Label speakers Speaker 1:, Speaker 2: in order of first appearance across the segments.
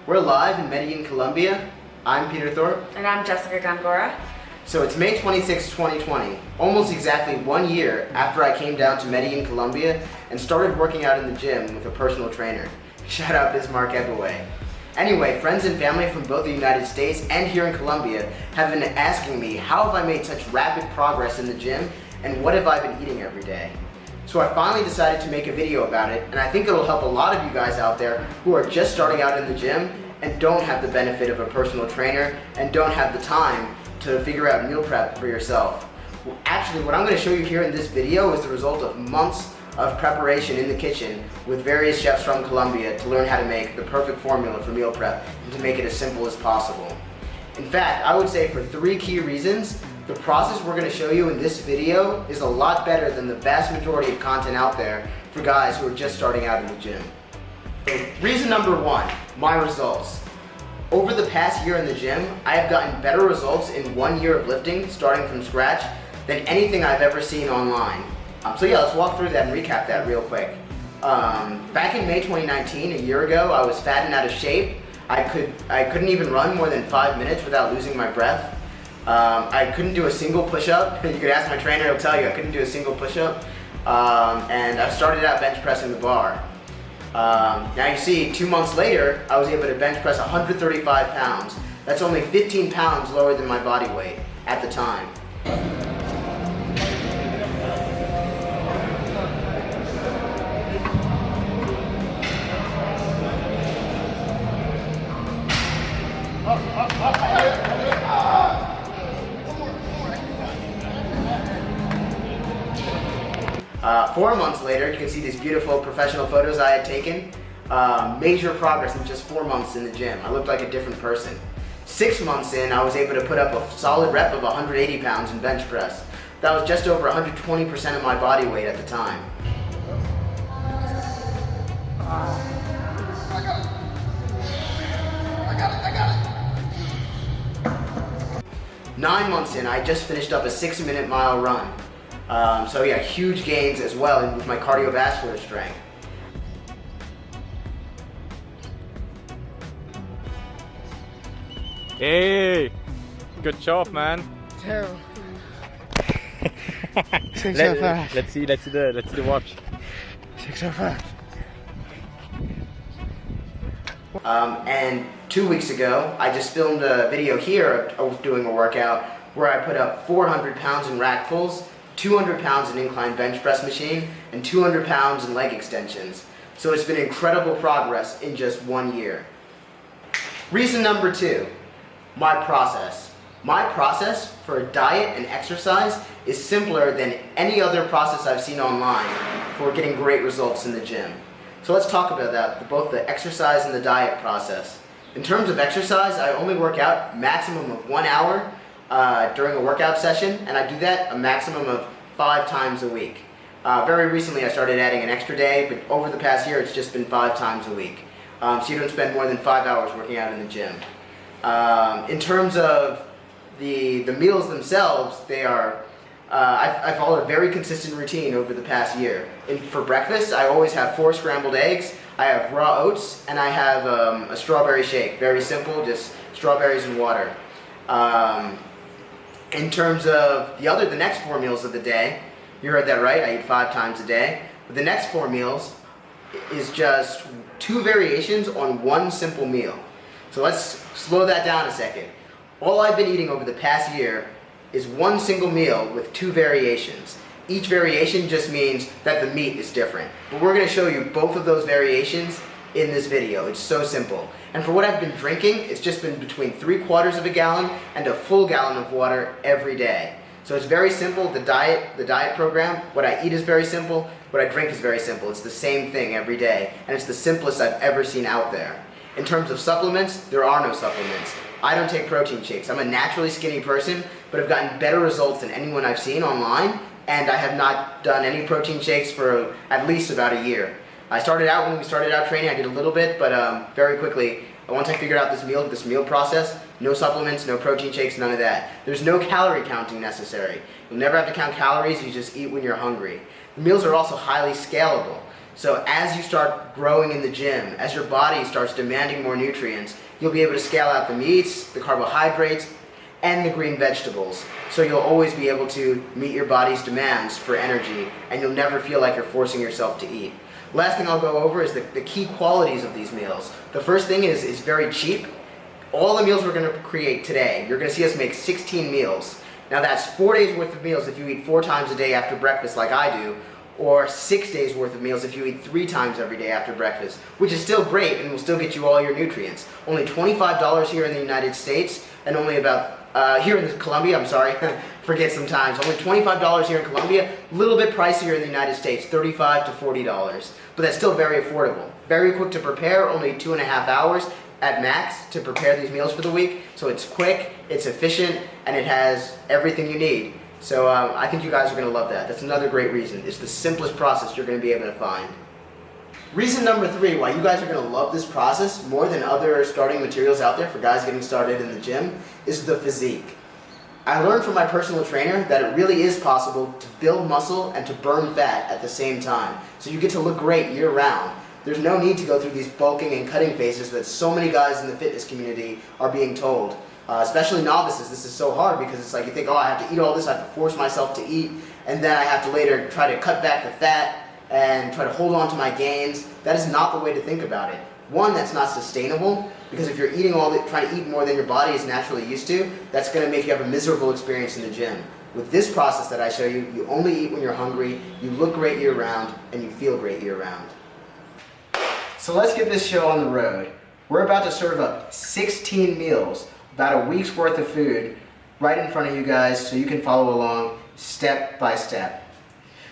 Speaker 1: We're live in Medellin, Colombia. I'm Peter Thorpe.
Speaker 2: And I'm Jessica Gongora.
Speaker 1: So it's May 26, 2020, almost exactly 1 year after I came down to Medellin, Colombia and started working out in the gym with a personal trainer. Shout out Bismarck Ebaway. Anyway, friends and family from both the United States and here in Colombia have been asking me how have I made such rapid progress in the gym and what have I been eating every day. So I finally decided to make a video about it, and I think it'll help a lot of you guys out there who are just starting out in the gym and don't have the benefit of a personal trainer and don't have the time to figure out meal prep for yourself. Well, actually, what I'm going to show you here in this video is the result of months of preparation in the kitchen with various chefs from Colombia to learn how to make the perfect formula for meal prep and to make it as simple as possible. In fact, I would say for 3 key reasons, the process we're going to show you in this video is a lot better than the vast majority of content out there for guys who are just starting out in the gym. So, reason number 1, my results. Over the past year in the gym, I have gotten better results in 1 year of lifting, starting from scratch, than anything I've ever seen online. So yeah, let's walk through that and recap that real quick. Back in May 2019, a year ago, I was fat and out of shape. I couldn't even run more than 5 minutes without losing my breath. I couldn't do a single push-up. You could ask my trainer, he'll tell you I couldn't do a single push-up. And I started out bench pressing the bar. Now you see, 2 months later, I was able to bench press 135 pounds. That's only 15 pounds lower than my body weight at the time. Four months later, you can see these beautiful professional photos I had taken. Major progress in just 4 months in the gym. I looked like a different person. 6 months in, I was able to put up a solid rep of 180 pounds in bench press. That was just over 120% of my body weight at the time. I got it. 9 months in, I just finished up a 6-minute mile run. So yeah, huge gains as well with my cardiovascular strength.
Speaker 3: Hey, good job, man.
Speaker 2: Terrible.
Speaker 3: Let's see the watch.
Speaker 1: 605. And 2 weeks ago, I just filmed a video here of doing a workout where I put up 400 pounds in rack pulls, 200 pounds in incline bench press machine, and 200 pounds in leg extensions. So it's been incredible progress in just 1 year. Reason number 2, my process. My process for a diet and exercise is simpler than any other process I've seen online for getting great results in the gym. So let's talk about that, both the exercise and the diet process. In terms of exercise, I only work out maximum of 1 hour during a workout session, and I do that a maximum of 5 times a week. Very recently I started adding an extra day, but over the past year it's just been 5 times a week. So you don't spend more than 5 hours working out in the gym. In terms of the meals themselves, they are, I followed a very consistent routine over the past year. For breakfast, I always have 4 scrambled eggs, I have raw oats, and I have a strawberry shake. Very simple, just strawberries and water. In terms of the next 4 meals of the day, you heard that right, I eat 5 times a day. But the next 4 meals is just 2 variations on 1 simple meal. So let's slow that down a second. All I've been eating over the past year is 1 single meal with 2 variations. Each variation just means that the meat is different. But we're going to show you both of those variations in this video. It's so simple. And for what I've been drinking, it's just been between 3/4 of a gallon and a full gallon of water every day. So it's very simple. The diet program, what I eat is very simple, what I drink is very simple. It's the same thing every day, and it's the simplest I've ever seen out there. In terms of supplements, there are no supplements. I don't take protein shakes. I'm a naturally skinny person, but I've gotten better results than anyone I've seen online, and I have not done any protein shakes for at least about a year. When we started out training, I did a little bit, but very quickly, once I figured out this meal process, no supplements, no protein shakes, none of that. There's no calorie counting necessary. You'll never have to count calories, you just eat when you're hungry. The meals are also highly scalable. So as you start growing in the gym, as your body starts demanding more nutrients, you'll be able to scale out the meats, the carbohydrates, and the green vegetables. So you'll always be able to meet your body's demands for energy, and you'll never feel like you're forcing yourself to eat. Last thing I'll go over is the key qualities of these meals. The first thing is it's very cheap. All the meals we're going to create today, you're going to see us make 16 meals. Now that's 4 days worth of meals if you eat 4 times a day after breakfast like I do, or 6 days worth of meals if you eat 3 times every day after breakfast, which is still great and will still get you all your nutrients. Only $25 here in the United States, and only about, here in Colombia, I'm sorry, forget sometimes, only $25 here in Colombia, a little bit pricier in the United States, $35 to $40, but that's still very affordable. Very quick to prepare, only 2.5 hours at max to prepare these meals for the week, so it's quick, it's efficient, and it has everything you need. So I think you guys are going to love that. That's another great reason. It's the simplest process you're going to be able to find. Reason number 3 why you guys are going to love this process more than other starting materials out there for guys getting started in the gym is the physique. I learned from my personal trainer that it really is possible to build muscle and to burn fat at the same time. So you get to look great year round. There's no need to go through these bulking and cutting phases that so many guys in the fitness community are being told. Especially novices, this is so hard because it's like you think, oh, I have to eat all this, I have to force myself to eat, and then I have to later try to cut back the fat and try to hold on to my gains. That is not the way to think about it. One, that's not sustainable, because if you're eating trying to eat more than your body is naturally used to, that's going to make you have a miserable experience in the gym. With this process that I show you, you only eat when you're hungry, you look great year round, and you feel great year round. So let's get this show on the road. We're about to serve up 16 meals, about a week's worth of food, right in front of you guys so you can follow along step by step.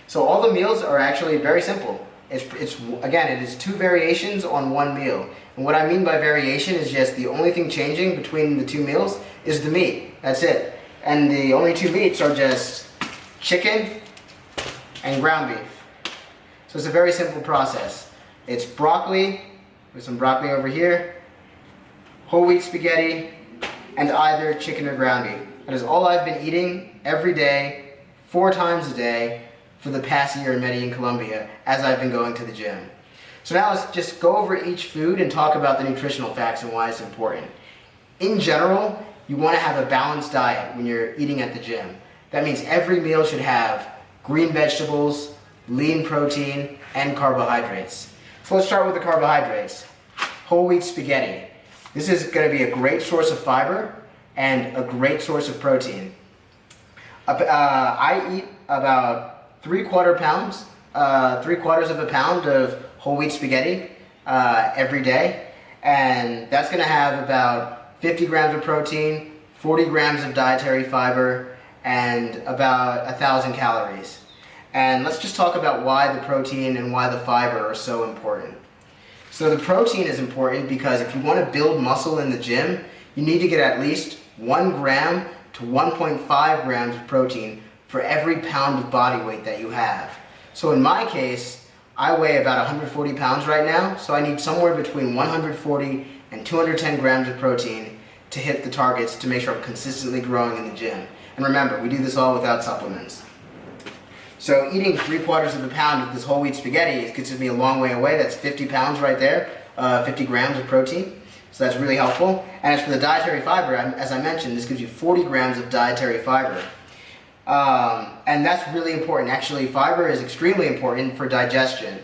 Speaker 1: So all the meals are actually very simple. Again, it is 2 variations on 1 meal. And what I mean by variation is just the only thing changing between the 2 meals is the meat. That's it. And the only 2 meats are just chicken and ground beef. So it's a very simple process. It's broccoli, with some broccoli over here, whole wheat spaghetti, and either chicken or ground beef. That is all I've been eating every day, 4 times a day, for the past year in Medellin, Colombia, as I've been going to the gym. So now let's just go over each food and talk about the nutritional facts and why it's important. In general, you want to have a balanced diet when you're eating at the gym. That means every meal should have green vegetables, lean protein, and carbohydrates. So let's start with the carbohydrates. Whole wheat spaghetti. This is going to be a great source of fiber and a great source of protein. I eat about 3/4 pounds, 3/4 of a pound of whole wheat spaghetti every day, and that's going to have about 50 grams of protein, 40 grams of dietary fiber, and about 1,000 calories. And let's just talk about why the protein and why the fiber are so important. So the protein is important because if you want to build muscle in the gym, you need to get at least 1 gram to 1.5 grams of protein for every pound of body weight that you have. So in my case, I weigh about 140 pounds right now, so I need somewhere between 140 and 210 grams of protein to hit the targets to make sure I'm consistently growing in the gym. And remember, we do this all without supplements. So eating 3/4 of a pound of this whole wheat spaghetti gets me a long way away. That's 50 pounds right there, 50 grams of protein. So that's really helpful. And as for the dietary fiber, as I mentioned, this gives you 40 grams of dietary fiber. And that's really important. Actually, fiber is extremely important for digestion.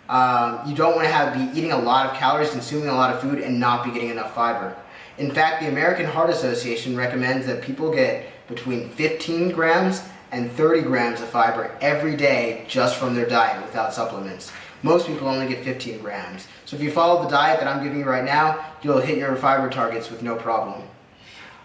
Speaker 1: You don't want to be eating a lot of calories, consuming a lot of food, and not be getting enough fiber. In fact, the American Heart Association recommends that people get between 15 grams and 30 grams of fiber every day just from their diet without supplements. Most people only get 15 grams. So if you follow the diet that I'm giving you right now, you'll hit your fiber targets with no problem.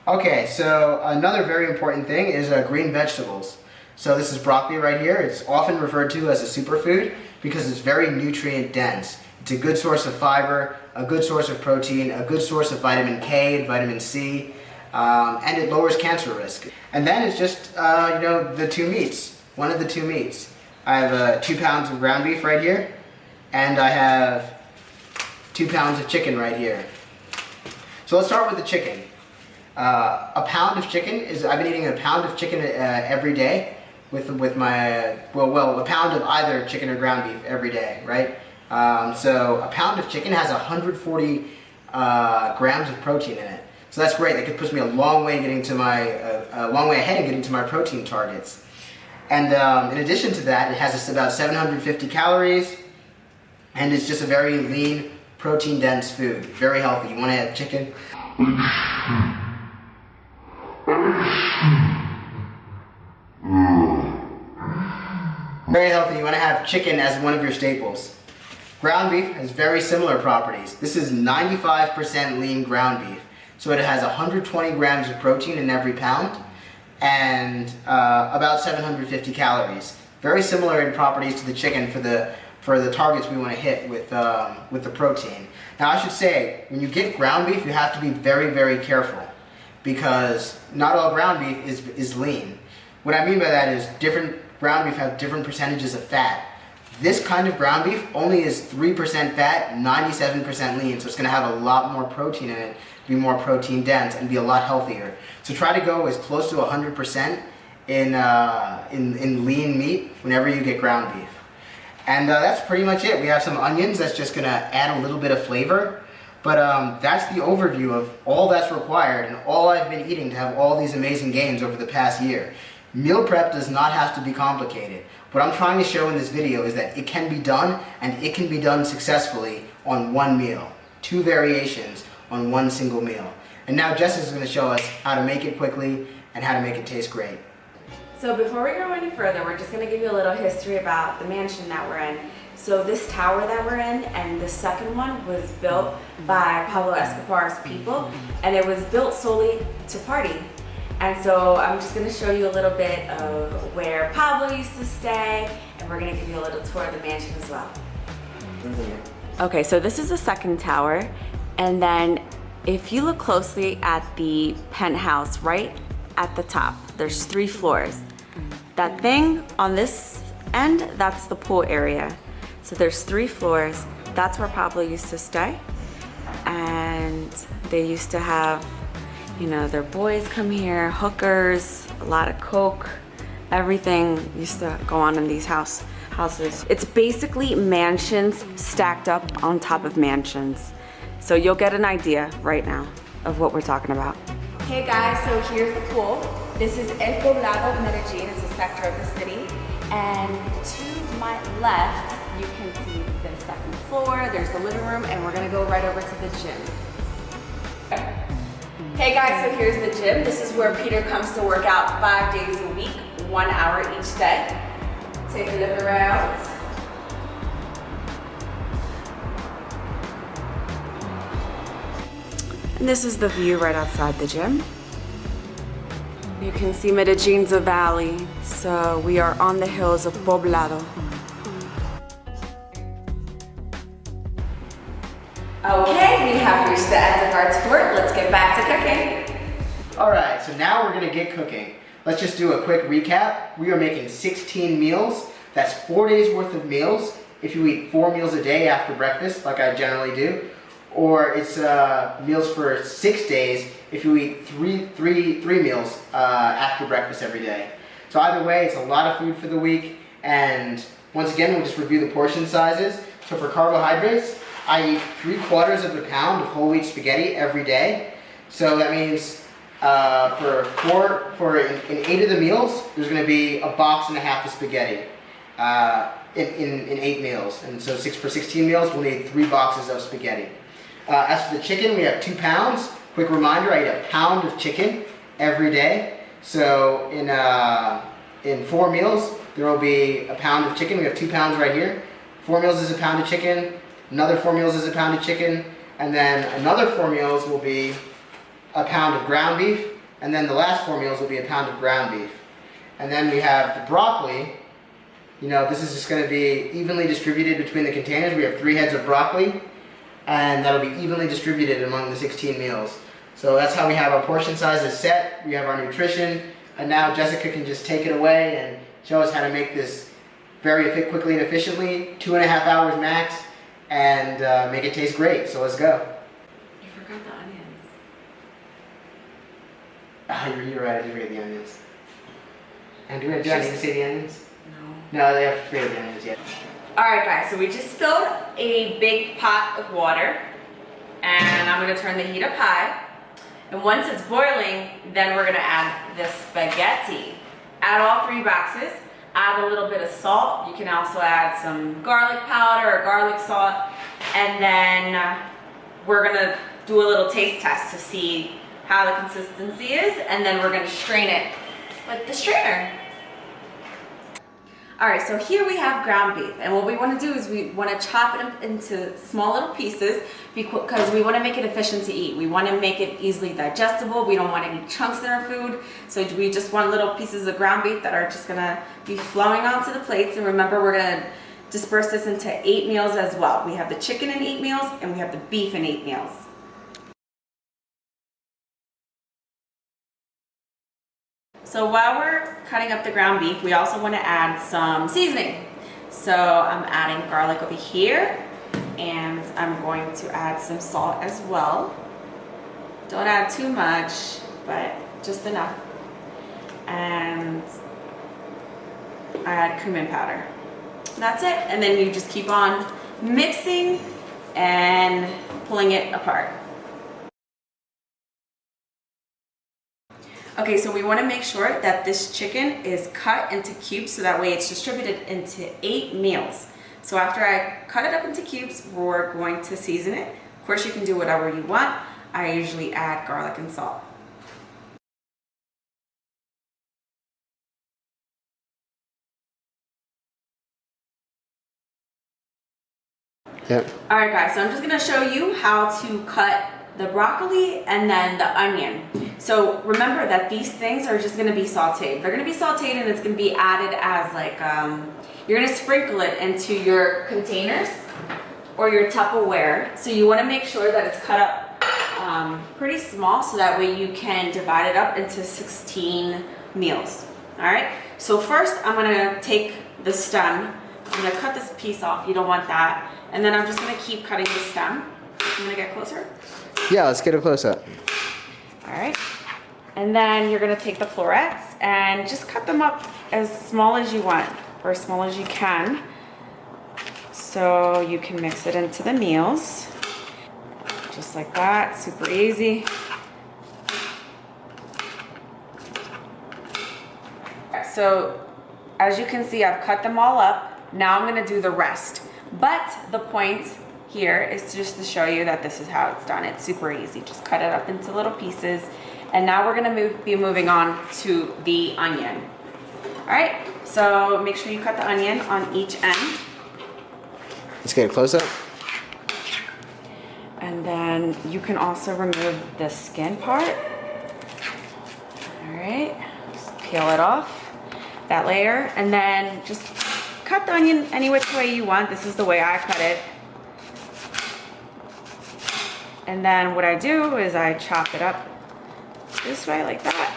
Speaker 1: Okay, so another very important thing is green vegetables. So this is broccoli right here. It's often referred to as a superfood because it's very nutrient dense. It's a good source of fiber, a good source of protein, a good source of vitamin K and vitamin C, and it lowers cancer risk. And then it's just, the 2 meats, one of the 2 meats. I have 2 pounds of ground beef right here, and I have 2 pounds of chicken right here. So let's start with the chicken. A pound of chicken I've been eating a pound of chicken every day with my, a pound of either chicken or ground beef every day, right? So a pound of chicken has 140 grams of protein in it. So that's great. That puts me a long way getting to my a long way ahead in getting to my protein targets. And in addition to that, it has about 750 calories, and it's just a very lean, protein-dense food. Very healthy. You want to have chicken. Very healthy. You want to have chicken as one of your staples. Ground beef has very similar properties. This is 95% lean ground beef. So it has 120 grams of protein in every pound and about 750 calories. Very similar in properties to the chicken for the targets we want to hit with the protein. Now I should say, when you get ground beef, you have to be very, very careful because not all ground beef is lean. What I mean by that is different ground beef have different percentages of fat. This kind of ground beef only is 3% fat, 97% lean, so it's going to have a lot more protein in it, be more protein dense, and be a lot healthier. So try to go as close to 100% in lean meat whenever you get ground beef. And that's pretty much it. We have some onions that's just going to add a little bit of flavor. But that's the overview of all that's required and all I've been eating to have all these amazing gains over the past year. Meal prep does not have to be complicated. What I'm trying to show in this video is that it can be done, and it can be done successfully on one meal. 2 variations on one single meal. And now Jess is going to show us how to make it quickly and how to make it taste great.
Speaker 2: So before we go any further, we're just going to give you a little history about the mansion that we're in. So this tower that we're in and the second one was built by Pablo Escobar's people, and it was built solely to party. And so I'm just going to show you a little bit of where Pablo used to stay, and we're going to give you a little tour of the mansion as well. Okay, so this is the second tower, and then if you look closely at the penthouse right at the top, there's 3 floors. That thing on this end, that's the pool area. So there's 3 floors. That's where Pablo used to stay, and they used to have, you know, their boys come here, hookers, a lot of coke, everything used to go on in these houses. It's basically mansions stacked up on top of mansions. So you'll get an idea right now of what we're talking about. Hey guys, so here's the pool. This is El Poblado, Medellin. It's a sector of the city. And to my left, you can see the second floor. There's the living room, and we're gonna go right over to the gym. Okay. Hey guys, so here's the gym. This is where Peter comes to work out 5 days a week, 1 hour each day. Take a look around. And this is the view right outside the gym. You can see Medellin's a valley, so we are on the hills of Poblado. Okay, we have reached the end of our tour. Let's get back to cooking.
Speaker 1: Alright, so now we're going to get cooking. Let's just do a quick recap. We are making 16 meals. That's 4 days worth of meals if you eat 4 meals a day after breakfast, like I generally do. Or it's meals for 6 days if you eat three meals after breakfast every day. So either way, it's a lot of food for the week. And once again, we'll just review the portion sizes. So for carbohydrates, I eat 3/4 of a pound of whole wheat spaghetti every day. So that means in 8 of the meals, there's going to be a box and a half of spaghetti in 8 meals. And so for 16 meals, we'll need 3 boxes of spaghetti. As for the chicken, we have 2 pounds. Quick reminder, I eat a pound of chicken every day. So in 4 meals, there will be a pound of chicken. We have 2 pounds right here. 4 meals is a pound of chicken. Another 4 meals is a pound of chicken. And then another 4 meals will be a pound of ground beef. And then the last 4 meals will be a pound of ground beef. And then we have the broccoli. You know, this is just going to be evenly distributed between the containers. We have 3 heads of broccoli, and that'll be evenly distributed among the 16 meals. So that's how we have our portion sizes set. We have our nutrition, and now Jessica can just take it away and show us how to make this very quickly and efficiently, 2.5 hours max, and make it taste great. So let's go.
Speaker 2: You forgot the onions.
Speaker 1: You're right, I did forget the onions. And do I need to say the onions?
Speaker 2: No.
Speaker 1: No, they have to forget the onions, yeah.
Speaker 2: All right, guys, so we just filled a big pot of water, and I'm gonna turn the heat up high. And once it's boiling, then we're gonna add the spaghetti. Add all 3 boxes, add a little bit of salt. You can also add some garlic powder or garlic salt. And then we're gonna do a little taste test to see how the consistency is. And then we're gonna strain it with the strainer. All right, so here we have ground beef, and what we want to do is we want to chop it into small little pieces because we want to make it efficient to eat. We want to make it easily digestible. We don't want any chunks in our food, so we just want little pieces of ground beef that are just going to be flowing onto the plates. And remember, we're going to disperse this into 8 meals as well. We have the chicken in 8 meals, and we have the beef in 8 meals. So while we're cutting up the ground beef, we also want to add some seasoning. So I'm adding garlic over here, and I'm going to add some salt as well. Don't add too much, but just enough. And I add cumin powder. That's it. And then you just keep on mixing and pulling it apart. Okay, so we want to make sure that this chicken is cut into cubes so that way it's distributed into 8 meals. So after I cut it up into cubes, we're going to season it. Of course, you can do whatever you want. I usually add garlic and salt.
Speaker 1: Yep.
Speaker 2: All right, guys, so I'm just going to show you how to cut the broccoli and then the onion. So remember that these things are just going to be sauteed. They're going to be sauteed, and it's going to be added as like, you're going to sprinkle it into your containers or your Tupperware. So you want to make sure that it's cut up pretty small so that way you can divide it up into 16 meals. All right, so first I'm going to take the stem. I'm going to cut this piece off. You don't want that. And then I'm just going to keep cutting the stem. I'm going to get closer.
Speaker 1: Yeah, let's get a close-up.
Speaker 2: All right, and then you're gonna take the florets and just cut them up as small as you want or as small as you can so you can mix it into the meals. Just like that, super easy. So as you can see, I've cut them all up. Now I'm gonna do the rest. But the point here is just to show you that this is how it's done. It's super easy. Just cut it up into little pieces. And now we're gonna be moving on to the onion. All right, so make sure you cut the onion on each end.
Speaker 1: Let's get a close-up.
Speaker 2: And then you can also remove the skin part. All right, just peel it off, that layer. And then just cut the onion any which way you want. This is the way I cut it. And then what I do is I chop it up this way like that.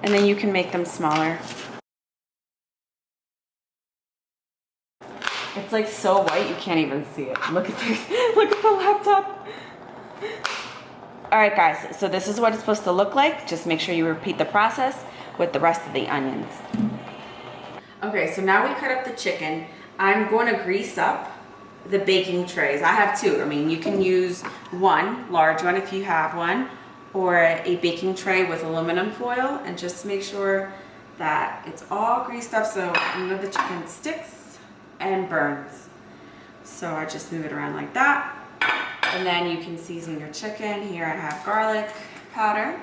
Speaker 2: And then you can make them smaller. It's like so white you can't even see it. Look at this. Look at the laptop. All right, guys, so this is what it's supposed to look like. Just make sure you repeat the process with the rest of the onions. Okay, so now we cut up the chicken. I'm going to grease up the baking trays. I have 2. I mean, you can use one, large one if you have one, or a baking tray with aluminum foil, and just make sure that it's all greased up so none of the chicken sticks and burns. So I just move it around like that. And then you can season your chicken. Here I have garlic powder.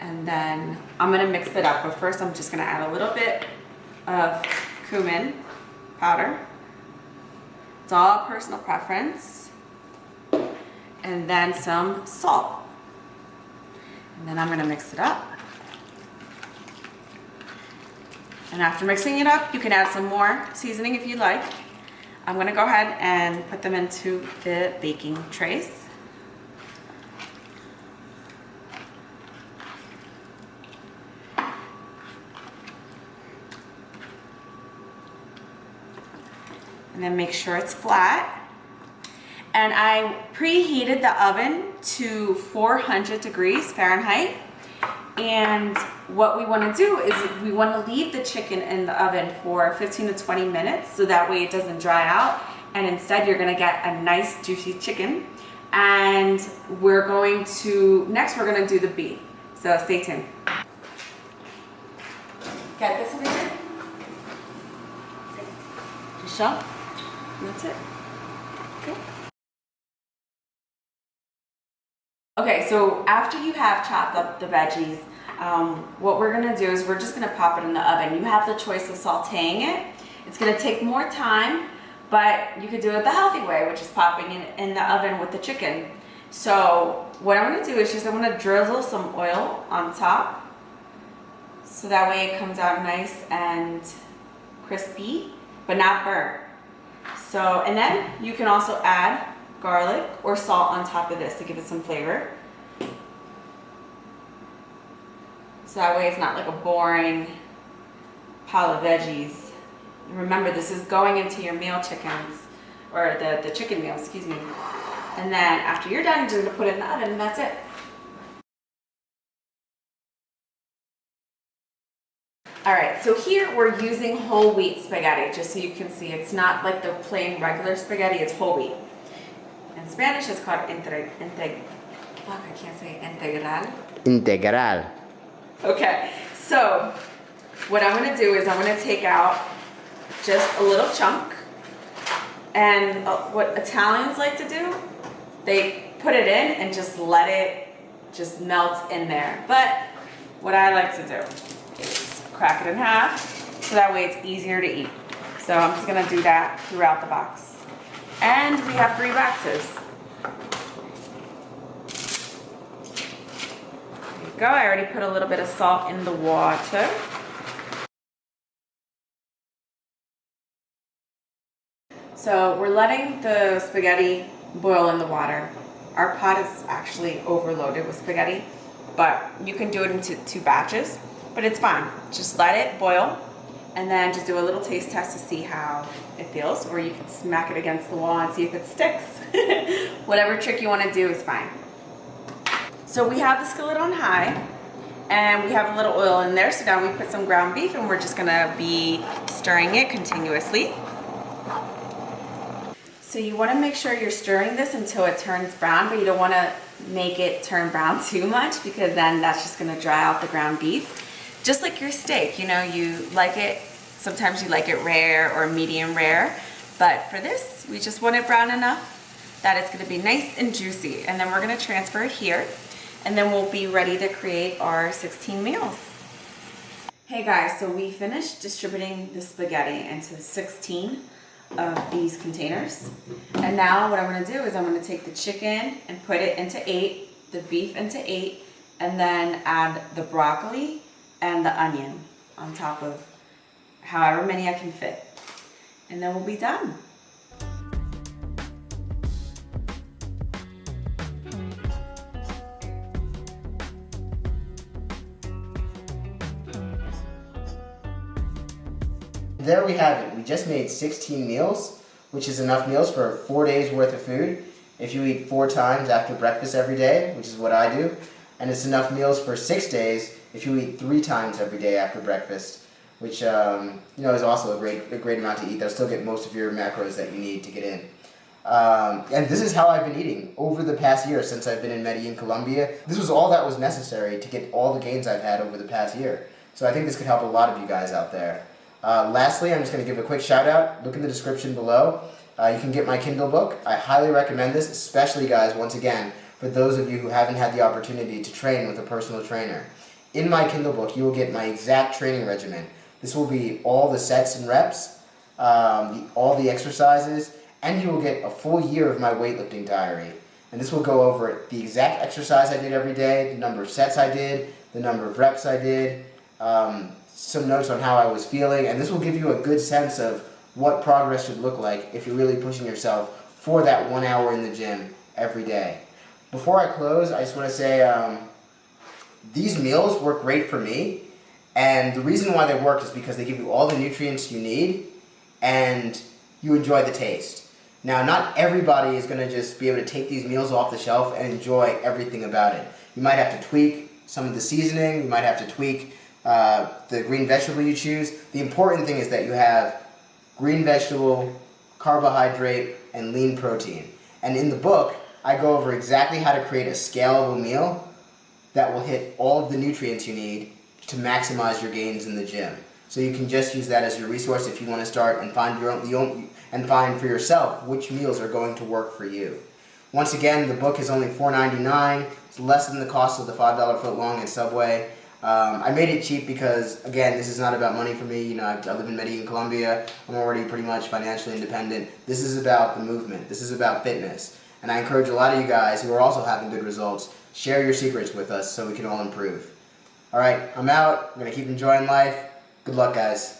Speaker 2: And then I'm gonna mix it up, but first I'm just gonna add a little bit of cumin powder. It's all personal preference. And then some salt. And then I'm gonna mix it up. And after mixing it up, you can add some more seasoning if you like. I'm gonna go ahead and put them into the baking trays. And then make sure it's flat. And I preheated the oven to 400 degrees Fahrenheit. And what we want to do is we want to leave the chicken in the oven for 15 to 20 minutes so that way it doesn't dry out, and instead you're going to get a nice juicy chicken. And next we're going to do the beef. So stay tuned. Get this in there. Just show. That's it. Okay. Okay, so after you have chopped up the veggies, what we're gonna do is we're just gonna pop it in the oven. You have the choice of sauteing it. It's gonna take more time, but you could do it the healthy way, which is popping it in the oven with the chicken. So what I'm gonna do is I'm gonna drizzle some oil on top, so that way it comes out nice and crispy, but not burnt. So, and then you can also add garlic or salt on top of this to give it some flavor. So that way it's not like a boring pile of veggies. Remember, this is going into your meal chickens, or the chicken meal, excuse me. And then after you're done, you're just gonna put it in the oven and that's it. All right, so here we're using whole wheat spaghetti, just so you can see it's not like the plain regular spaghetti, it's whole wheat. In Spanish, it's called integral.
Speaker 1: Integral.
Speaker 2: Okay, so what I'm gonna do is I'm gonna take out just a little chunk, and what Italians like to do, they put it in and just let it just melt in there. But what I like to do is crack it in half, so that way it's easier to eat. So I'm just gonna do that throughout the box. And we have 3 boxes. There you go. I already put a little bit of salt in the water. So we're letting the spaghetti boil in the water. Our pot is actually overloaded with spaghetti, but you can do it into 2 batches, but it's fine. Just let it boil, and then just do a little taste test to see how it feels, or you can smack it against the wall and see if it sticks. Whatever trick you want to do is fine. So we have the skillet on high, and we have a little oil in there, so now we put some ground beef, and we're just gonna be stirring it continuously. So you want to make sure you're stirring this until it turns brown, but you don't want to make it turn brown too much, because then that's just going to dry out the ground beef. Just like your steak, you know, you like it, sometimes you like it rare or medium rare, but for this, we just want it brown enough that it's going to be nice and juicy. And then we're going to transfer it here, and then we'll be ready to create our 16 meals. Hey guys, so we finished distributing the spaghetti into 16 of these containers, and now what I'm going to do is I'm going to take the chicken and put it into 8, the beef into 8, and then add the broccoli and the onion on top of however many I can fit, and then we'll be done.
Speaker 1: There we have it. We just made 16 meals, which is enough meals for 4 days worth of food if you eat 4 times after breakfast every day, which is what I do. And it's enough meals for 6 days if you eat 3 times every day after breakfast, which is also a great amount to eat. That'll still get most of your macros that you need to get in. And this is how I've been eating over the past year since I've been in Medellin, Colombia. This was all that was necessary to get all the gains I've had over the past year. So I think this could help a lot of you guys out there. Lastly, I'm just going to give a quick shout out. Look in the description below. You can get my Kindle book. I highly recommend this, especially guys, once again, for those of you who haven't had the opportunity to train with a personal trainer. In my Kindle book, you will get my exact training regimen. This will be all the sets and reps, all the exercises, and you will get a full year of my weightlifting diary. And this will go over the exact exercise I did every day, the number of sets I did, the number of reps I did, some notes on how I was feeling, and this will give you a good sense of what progress should look like if you're really pushing yourself for that 1 hour in the gym every day. Before I close, I just want to say these meals work great for me, and the reason why they work is because they give you all the nutrients you need and you enjoy the taste. Now, not everybody is going to just be able to take these meals off the shelf and enjoy everything about it. You might have to tweak some of the seasoning, you might have to tweak the green vegetable you choose. The important thing is that you have green vegetable, carbohydrate, and lean protein. And in the book, I go over exactly how to create a scalable meal that will hit all of the nutrients you need to maximize your gains in the gym. So you can just use that as your resource if you want to start and find and find for yourself which meals are going to work for you. Once again, the book is only $4.99. It's less than the cost of the $5 footlong at Subway. I made it cheap because, again, this is not about money for me. You know, I live in Medellin, Colombia. I'm already pretty much financially independent. This is about the movement. This is about fitness. And I encourage a lot of you guys who are also having good results, share your secrets with us so we can all improve. All right, I'm out. I'm going to keep enjoying life. Good luck, guys.